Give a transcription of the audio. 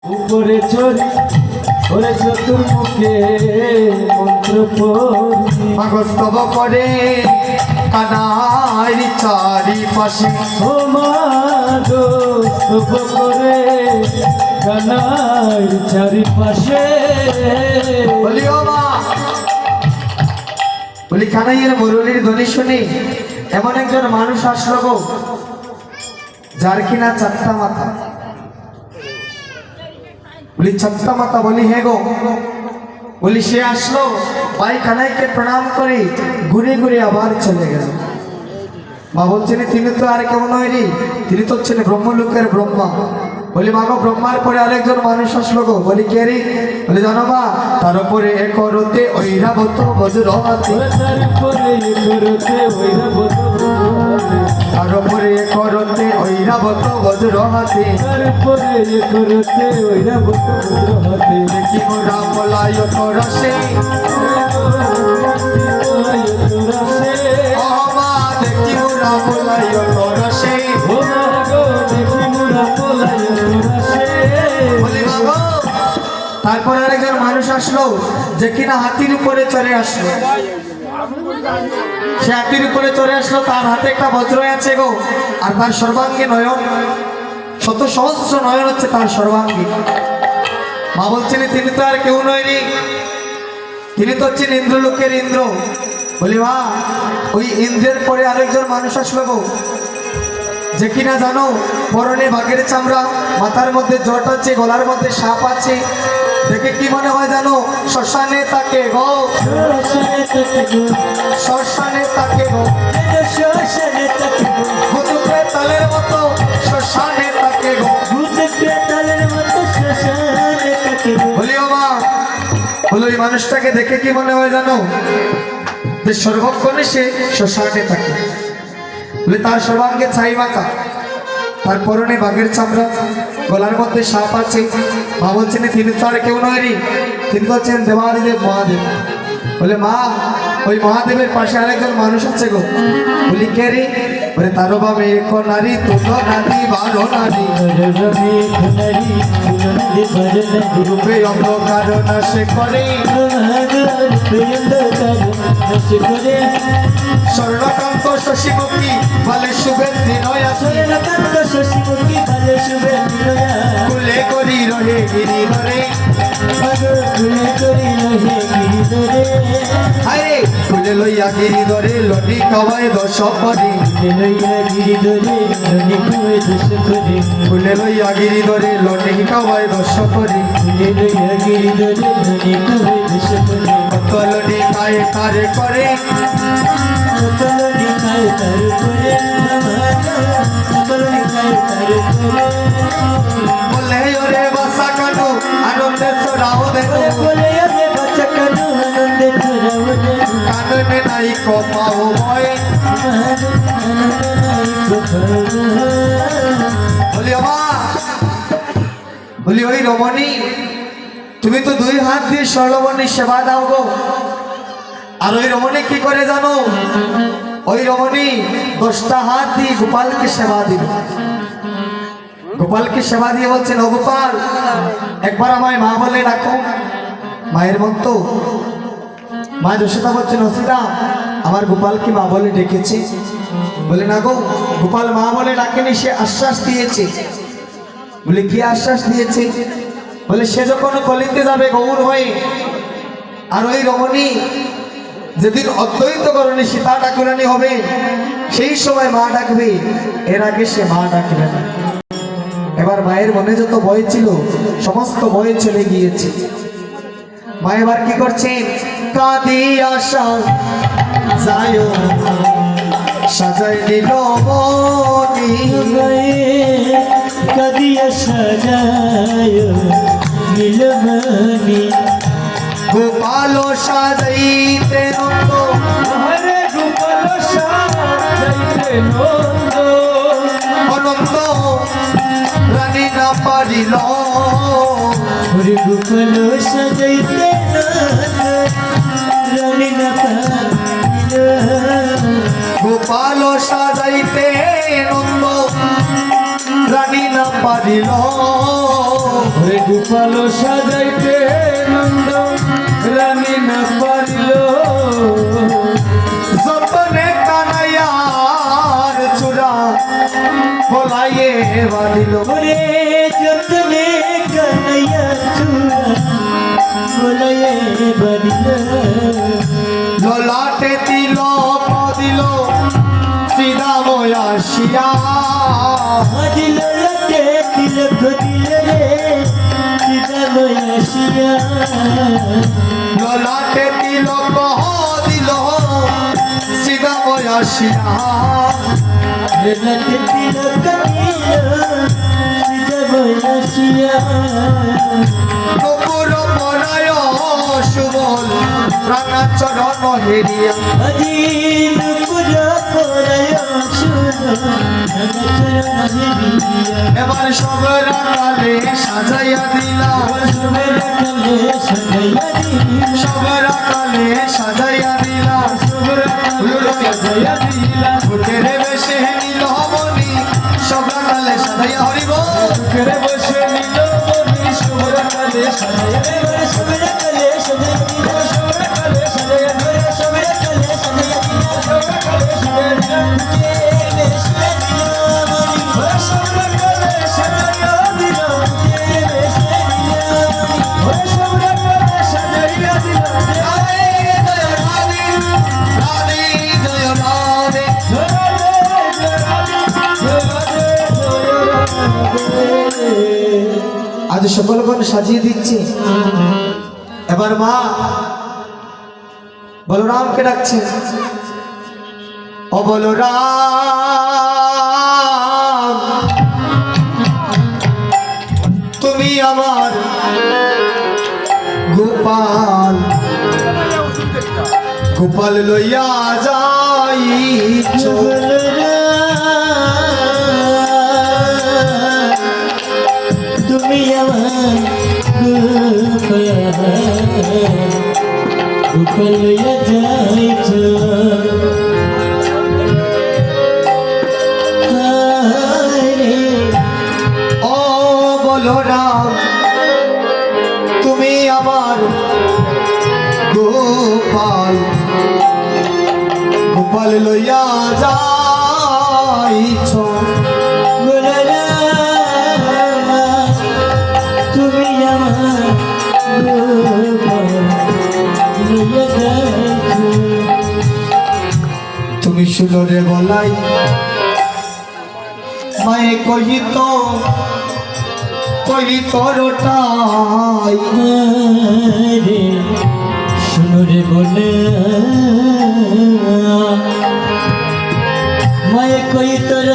উপরে চড়ি ওরে চতুর্মুখে মন্ত্র পড়ি আগস্তব করে কানাই চারিপাশে ও মা গো স্তব করে কানার চারিপাশে বলি ও মা বলি কানাইয়ের মুরলির ধ্বনি শুনি এমন একজন মানুষ আসলো গো যার কিনা চারটা মাথা। বলি চারটা মাথা? বলি হ্যাঁ গো। বলি সে আসলো ভাই কানাইকে প্রণাম করে ঘুরে ঘুরে আবার চলে গেল। মা বলছেন তিনি তো আর কেমন হয়নি, তিনি তো হচ্ছেন ব্রহ্মলোকের ব্রহ্মা। বলি মা গো ব্রহ্মার পরে আরেকজন মানুষ আসলো গো। বলি কে রে? বলি জানো মা তার উপরে একরতে ঐরাবত বজ্র হাতে, তার উপরে করতে ঐরাবত তার উপরে একরতে ঐরাবত বজ্র হাতে, তার উপরে করতে ঐরাবত হাতে দেখি মোরা পলায় রসে ও মা দেখি মোরা পলায় রসে। ও মা গো দেখি মোরা পলায় রসে। বলি মা গো তারপর আরেকজন মানুষ আসলো যে কিনা হাতির উপরে চড়ে আসলো। সে হাতির উপরে চড়ে আসলো, তার হাতে একটা বজ্র আছে গো, আর তার সর্বাঙ্গে নয়ন, শত সহস্র নয়ন হচ্ছে তার সর্বাঙ্গে। মা বলছেন তিনি তো আর কেউ নয়নি, তিনি তো হচ্ছেন ইন্দ্রলোকের ইন্দ্র। বলি মা ওই ইন্দ্রের পরে আরেকজন মানুষ আসলো গো যে কিনা জানো পরনে বাঘের চামড়া, মাথার মধ্যে জট আছে, গলার মধ্যে সাপ আছে, দেখে কি মনে হয় জানো? শ্মশানে তাকে গো, শ্মশানে তাকে গো, ভূতে তালের মতো শ্মশানে তাকে গো। বলি ও মা বলো ওই মানুষটাকে দেখে কি মনে হয় জানো? যে সর্বক্ষণে সে শ্মশানে থাকে। বলে তার সর্বাঙ্গে ছাই মাখা, তার পরনে বাঘের চামড়া, গলার মধ্যে সাপ আছে। মা বলছেন তিনি তো আর কেউ নয়নি, তিনি তো হচ্ছেন দেবাদিদেব মহাদেব। বলে মা ওই মহাদেবের পাশে আরেকজন মানুষ আছে গো। বলি কে রে? বলে তারও বামে এক নারী, তুলো নারী, বারো নারী, রূপে অন্ধকার নাশে করে, স্বর্ণকান্ত শশীমুখী বলে শুভেন্দ্রী নয়া, কুলে করি রহে গিরি ধরে, হায় কুলে লইয়া গিরি ধরে লটি খাওয়ায় দশ পরে, কুলে লইয়া গিরি ধরে লটি খাওয়ায় দশ পরে, কত লটি খায় তারে করে, বলে ওরে বাসা কানু আনন্দে সরাও দেখো, কাননে নাই কপাও ভয়। বলি মা বলি ওই রমণী তুমি তো দুই হাত দিয়ে স্বর্ণবর্ণী সেবা দাও গো। আর ওই রমণী কি করে জানো? ওই রমণী 10টা হাত দিয়ে গোপালকে সেবা দিল। গোপালকে সেবা দিয়ে বলছেন ও গোপাল একবার আমায় মা বলে ডাকো। মায়ের মন তো মা যশোদা বলছেন অসিদা আমার গোপালকে মা বলে ডেকেছে। বলে না গো গোপাল মা বলে ডাকেনি, সে আশ্বাস দিয়েছে। বলে কি আশ্বাস দিয়েছে? বলে সে যখন কলিতে যাবে গৌর হয়ে, আর ওই রমণী যেদিন অদ্বৈত করণী সীতা ঠাকুরানী হবে সেই সময় মা ডাকবে, এর আগে সে মা ডাকবে না। এবার মায়ের মনে যত ভয় ছিল সমস্ত ভয় চলে গিয়েছে। মা এবার কি করছেন? কাঁদি আশা যায় সাজাই নিল মনি, কাদিয়া সাজায় নীলমণি, গোপাল সাজাইতে নন্দ, হরে গোপাল সাজাইতে নন্দ, অনন্ত রানী না পারিল, হরে গোপাল সাজাইতে নন্দ, রানী না পারিল, গোপাল সাজাইতে নন্দ রানী না পারিল, ওরে গোপাল সাজাইতে নন্দ রানী না পারিল যতনে কানাইয়ার চূড়া বলাইয়ে বাঁধিল ওরে যতনে কানাইয়া চূড়া বলাইয়ে বাঁধিল ললাটে দিল দিল সিধা বয়াসিয়া দিল লটে তিলক দিল রে সীতা বয়াসিয়া ললাটে দিল দিল সিধা বয়াসিয়া লটে তিলক দিল সীতা বয়াসিয়া নুপুর পরায় সুবল রাঙা চরণ হেরিয়া আজি নুপুর পরায় সুবল রাঙা চরণ হেরিয়া এবার সব রাঙালে সাজাইয়া দিলা সবের কালে সাজাইয়া দিল সব রাঙালে সাজাইয়া দিলা সাজাইয়া দিলা ফুটের বেশে নিল মনি সব রাঙালে সাজাইয়া হরিব বুকেরে বসে নিল মনি শুভ্রা কালে সাজাইয়া দিলা সবের কালে সাজাইয়া দিল শুভ্রা কালে সাজাইয়া দিলা সবের কালে সাজাইয়া দিল শুভ্রা কালে সাজাইয়া দিলা ওরে শুভ্রা কালে সাজাইয়া দিলা ওরে শুভ্রা কালে সাজাইয়া দিলা রাধে জয় রাধে রাধে জয় রাধে আজ সকলগণ সাজিয়ে দিচ্ছি এবার মা বলরামকে ডাকছে ও বলরাম তুমি আমার গোপাল গোপাল লইয়া যাইছ তুমি আমার গোপাল লইয়া যাইছ ও বলরাম তুমি আমার গোপাল গোপাল লইয়া যাইছ তুমি আমার গোপাল লইয়া যাইছ তুমি সুলরে বলাই মায়ে কহিত রটাই রে শুনো রে বলে মায়ে কই তোর